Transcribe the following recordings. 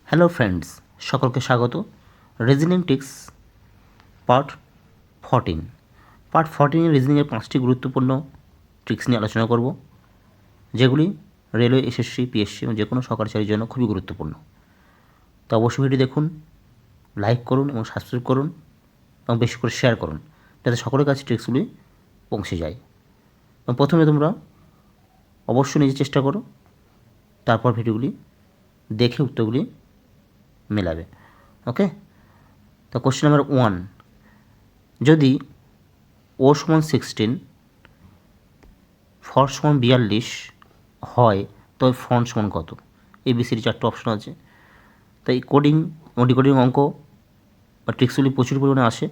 Hello friends, সকলকে স্বাগত। Reasoning tricks part 14। Part 14 রিজনিংয়ের 5টি গুরুত্বপূর্ণ ট্রিক্স নিয়ে আলোচনা করব, যেগুলি রেলওয়ে, এসএসসি, পিএসসি এবং যে কোনো সরকারি চাকরির জন্য খুবই গুরুত্বপূর্ণ। তো অবশ্যই ভিডিও দেখুন, লাইক করুন এবং সাবস্ক্রাইব করুন এবং বেশি করে শেয়ার করুন, যাতে সকলের কাছে ট্রিক্সগুলি পৌঁছে যায়। এবং প্রথমে তোমরা অবশ্যই নিজে চেষ্টা করো, তারপর ভিডিওগুলি দেখে উত্তরগুলি মেলাবে। ওকে, তো কোশ্চেন নাম্বার 1, যদি ও সমান 16, ফর সমান 42 হয়, তবে ফন্ট সমান কত? এবিসিডি 4টে অপশন আছে। তাই কোডিং ও ডিকোডিং অঙ্ক বা ট্রিক্সগুলি প্রচুর পরিমাণে আসে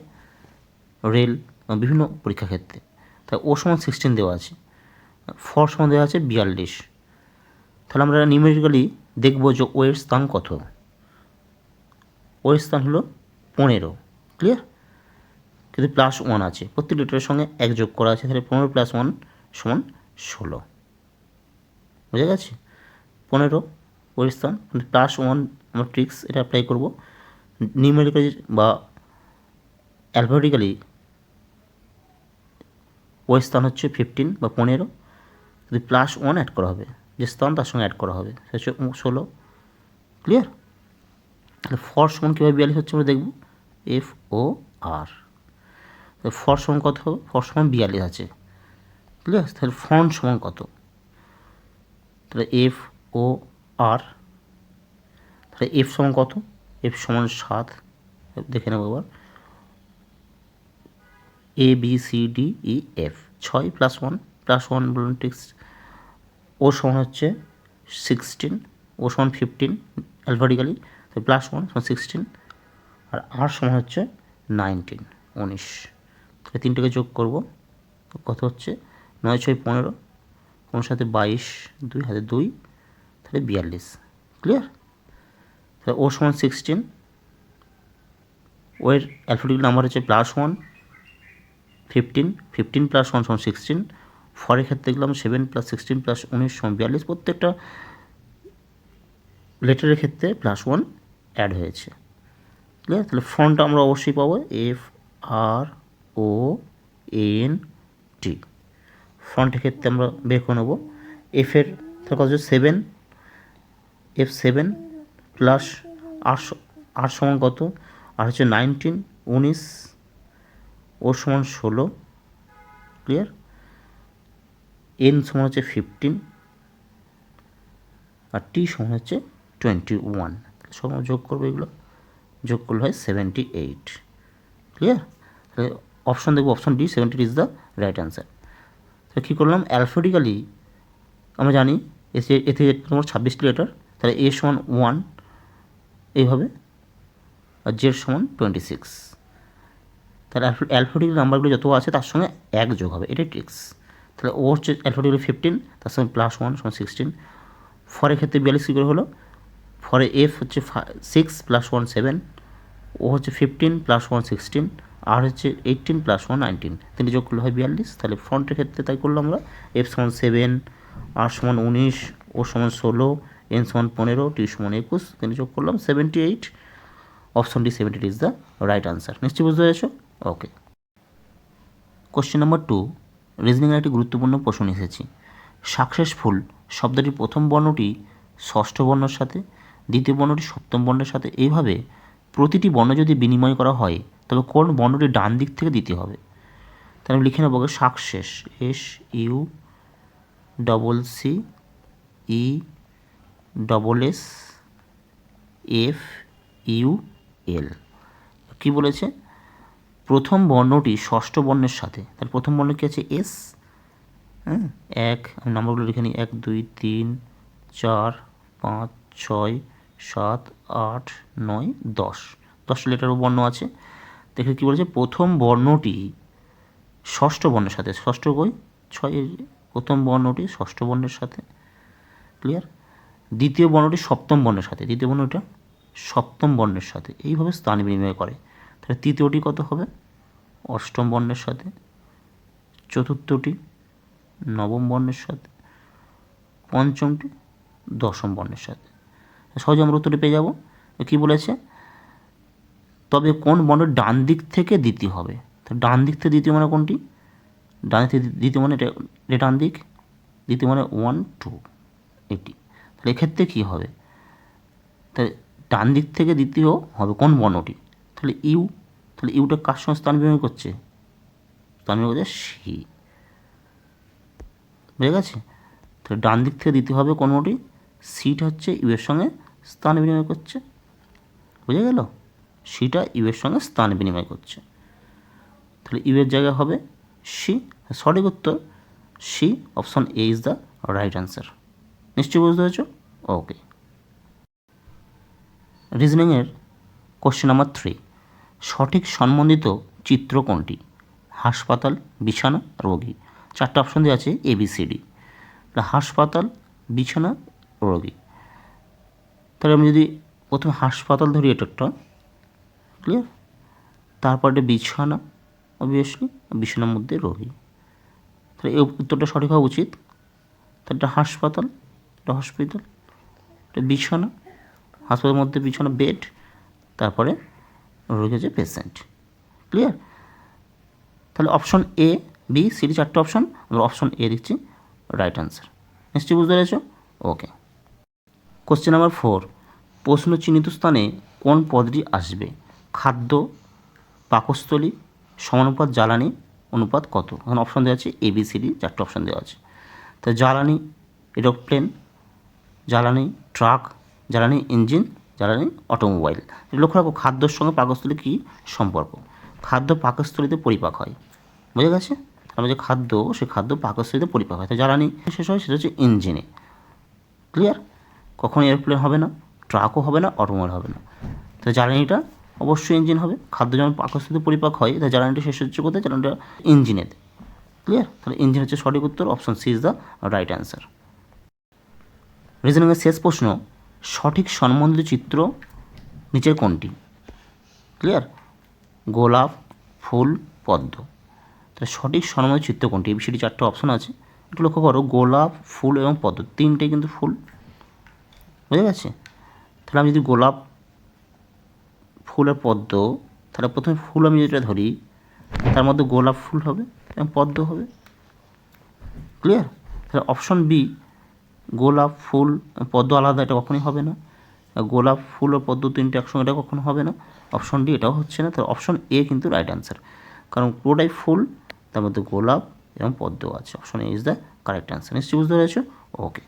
রেল এবং বিভিন্ন পরীক্ষা ক্ষেত্রে। তাই ও সমান 16 দেওয়া আছে, ফর সমান দেওয়া আছে 42। তাহলে আমরা নিউমেরিক্যালি দেখব যে ও এর স্থান কত। ও এর স্থান হলো 15। ক্লিয়ার? কিন্তু +1 আছে, প্রত্যেক লিটারের সঙ্গে 1 যোগ করা আছে, তাহলে 15 + 1 সমান 16। বুঝা গেছে? 15 ওর স্থান, কিন্তু +1 আমরা ট্রিক্স এটা অ্যাপ্লাই করব। নিউমেরিক্যালি বা অ্যালফাবেটিক্যালি ওর স্থান হচ্ছে 15 বা 15, যদি +1 অ্যাড করা হবে, যে স্থান তার সঙ্গে অ্যাড করা হবে, সেটা হচ্ছে 16। ক্লিয়ার? তাহলে ফর সমান কীভাবে 42 হচ্ছে আমরা দেখব। FOR, ফর সমান কত হবে? ফর সমান 42 আছে। ক্লিয়ার? তাহলে ফন্ট সমান কত? তাহলে FOR, তাহলে এফ সমান কত? এফ সমান 7। দেখে নেব এবার। ABCDEF 6 + 1 বলুন ট্রিক্স। ও সমান হচ্ছে 16, ও সমান 15 অ্যালফাবেটিক্যালি, তাই +1 সমান 16, আর আর সমান হচ্ছে 19। তাহলে তিনটাকে যোগ করব, কত হচ্ছে? 9 × 6 = 15, 15 সাথে 22, 2 হাতে 2, তাহলে 42। ক্লিয়ার? তাহলে ও সমান 16, ওর অ্যালফাবেটিক্যাল নাম্বার হচ্ছে +1, 15, 15 + 1 = 16। ফরের ক্ষেত্রে দেখলাম 7 + 16 + 19 = 42। প্রত্যেকটা লেটারের ক্ষেত্রে +1 অ্যাড হয়েছে। ক্লিয়ার? তাহলে ফন্টটা আমরা অবশ্যই পাবো FRONT। ফন্টের ক্ষেত্রে আমরা বের করে নেব। এফের তাহলে কত হচ্ছে 7, F7 প্লাস আর সমান কত? আর হচ্ছে 19, 19, ও সমান 16। ক্লিয়ার? N সমান হচ্ছে 15, আর T সমান হচ্ছে 21। সব যোগ করবো, এগুলো যোগ করলে হয় 78। ক্লিয়ার? তাহলে অপশন দেখবো, option D, 78 is the right answer. তাহলে কী করলাম? অ্যালফাবেটিক্যালি আমরা জানি এতে তোমার 26টি লেটার, তাহলে A সমান 1 এইভাবে, আর জেড সমান 26। তাহলে অ্যালফাবেটিক্যাল নাম্বারগুলো যত আছে তার সঙ্গে 1 যোগ হবে, এটাই ট্রিক্স। তাহলে ও হচ্ছে অ্যালফাবেটিক্যালি 15, তার সঙ্গে +1 সমান 16। ফরের ক্ষেত্রে 42 কী করে হলো? ফরে এফ হচ্ছে 6 + 1 7, ও হচ্ছে 15 + 1 16, আর হচ্ছে 18 + 1 19, তিনি যোগ করলে হয় 42। তাহলে ফ্রন্টের ক্ষেত্রে তাই করলাম আমরা। এফ সমান 7, আর সমান 19, ও সমান 16, এন সমান 15, টি সমান 21, তিনি যোগ করলাম 78। Option D, 78 is the right answer. নিশ্চয়ই বুঝতে পেরেছ? ওকে। কোশ্চেন নাম্বার 2, রিজনিংয়ের একটি গুরুত্বপূর্ণ প্রশ্ন এসেছি। সাকসেসফুল শব্দটির প্রথম বর্ণটি ষষ্ঠ বর্ণের সাথে, দ্বিতীয় বর্ণটি সপ্তম বর্ণের সাথে, এইভাবে প্রতিটি বর্ণ যদি বিনিময় করা হয়, তবে কোন বর্ণটি ডান দিক থেকে দিতে হবে? তাহলে আমি লিখে নেব সাকসেস, SUCCESSFUL। কী বলেছে? প্রথম বর্ণটি ষষ্ঠ বর্ণের সাথে, তাহলে প্রথম বর্ণ কী আছে? এস। হ্যাঁ, আমি নাম্বারগুলো লিখে নিই। 1 2 3 4 5 6 7 8 9 10, 10টা লেটারও বর্ণ আছে। দেখে কী বলেছে? প্রথম বর্ণটি ষষ্ঠ বর্ণের সাথে, ষষ্ঠ কই? 6, প্রথম বর্ণটি ষষ্ঠ বর্ণের সাথে। ক্লিয়ার? দ্বিতীয় বর্ণটি সপ্তম বর্ণের সাথে, দ্বিতীয় বর্ণটা সপ্তম বর্ণের সাথে, এইভাবে স্থান বিনিময় করে। তাহলে তৃতীয়টি কত হবে? অষ্টম বর্ণের সাথে। চতুর্থটি নবম বর্ণের সাথে। পঞ্চমটি দশম বর্ণের সাথে। সহজে আমরা উত্তরটি পেয়ে যাব। কী বলেছে, তবে কোন বর্ণের ডান দিক থেকে দ্বিতীয় হবে। তো ডান দিক থেকে দ্বিতীয় মানে কোনটি, ডান দিক থেকে দ্বিতীয় মানে এটা ডান দিক, দ্বিতীয় মানে 1 2 এটি। তাহলে এক্ষেত্রে কী হবে, তাহলে ডান দিক থেকে দ্বিতীয় হবে কোন বর্ণটি, তাহলে ইউ। তাহলে ইউটা কার সঙ্গে স্থান বিনিময় করছে, স্থান বিনিময় করছে সি, বুঝে গেছে। তাহলে ডান দিক থেকে দ্বিতীয় হবে কোন বর্ণটি, সিটা হচ্ছে ইউ এর সঙ্গে স্থান বিনিময় করছে, বুঝে গেল, সিটা ইউ এর সঙ্গে স্থান বিনিময় করছে। তাহলে ইউ এর জায়গায় হবে সি, সঠিক উত্তর C, option A is the right answer. নিশ্চয়ই বুঝতে পেরেছ? ওকে। রিজনিংয়ের কোশ্চেন নাম্বার 3, সঠিক সম্বন্ধিত চিত্র কোনটি, হাসপাতাল, বিছানা, রোগী। 4টে অপশন দেওয়া আছে ABCD। হাসপাতাল, বিছানা, রোগী। তাহলে আমি যদি প্রথমে হাসপাতাল ধরি, এটা একটা ক্লিয়ার, তারপরে বিছানা, অবভিয়াসলি বিছানার মধ্যে রোগী। তাহলে এই উত্তরটা সঠিক হওয়া উচিত। তাহলে এটা হাসপাতাল, এটা হসপিটাল, এটা বিছানা, হাসপাতালের মধ্যে বিছানা বেড, তারপরে রোগী হচ্ছে পেশেন্ট, ক্লিয়ার। তাহলে option A B C D 4টে অপশন, আমরা অপশন A দিচ্ছি রাইট অ্যান্সার। নিশ্চয়ই বুঝতে পেরেছ? ওকে। কোশ্চেন নাম্বার 4, প্রশ্ন চিহ্নিত স্থানে কোন পদটি আসবে, খাদ্য, পাকস্থলী, সমানুপাত, জ্বালানি, অনুপাত কত। এখন অপশন দেওয়া আছে ABCD 4টে অপশন দেওয়া আছে। তো জ্বালানি এরোপ্লেন, জ্বালানি ট্রাক, জ্বালানি ইঞ্জিন, জ্বালানি অটোমোবাইল। লক্ষ্য রাখো খাদ্যর সঙ্গে পাকস্থলী কী সম্পর্ক, খাদ্য পাকস্থলীতে পরিপাক হয়, বুঝে গেছে। আমরা যে খাদ্য, সে খাদ্য পাকস্থলীতে পরিপাক হয়। তো জ্বালানি শেষ হয় সেটা হচ্ছে ইঞ্জিনে, ক্লিয়ার। কখনো এরোপ্লেন হবে না, ট্রাকও হবে না, অটোমোবাইল হবে না। তো জ্বালানিটা অবশ্যই ইঞ্জিন হবে। খাদ্য যেমন পাকস্থলীতে পরিপাক হয়, তাই জ্বালানিটা শেষ হচ্ছে কোথায়, জ্বালানিটা ইঞ্জিনেতে, ক্লিয়ার। তাহলে ইঞ্জিন হচ্ছে সঠিক উত্তর, option C is the right answer. রিজনিংয়ের শেষ প্রশ্ন, সঠিক সম্বন্ধিত চিত্র নিচের কোনটি, ক্লিয়ার, গোলাপ, ফুল, পদ্ম। তাহলে সঠিক সম্বন্ধিত চিত্র কোনটি, ABCD 4টে অপশন আছে, একটু লক্ষ্য করো, গোলাপ, ফুল এবং পদ্ম, তিনটেই কিন্তু ফুল, বুঝে গেছে। তাহলে আমি যদি গোলাপ, ফুল আর পদ্ম, তাহলে প্রথমে ফুল আমি যেটা ধরি, তার মধ্যে গোলাপ ফুল হবে এবং পদ্ম হবে, ক্লিয়ার। তাহলে অপশন বি, গোলাপ, ফুল, পদ্ম আলাদা, এটা কখনোই হবে না। গোলাপ, ফুল ও পদ্ম তিনটে একসঙ্গে, এটা কখনো হবে না। অপশন ডি, এটাও হচ্ছে না। তাহলে অপশন এ কিন্তু রাইট অ্যান্সার, কারণ পুরোটাই ফুল, তার মধ্যে গোলাপ এবং পদ্ম আছে। Option A is the correct answer. নিশ্চয়ই বুঝতে পেরেছো? ওকে।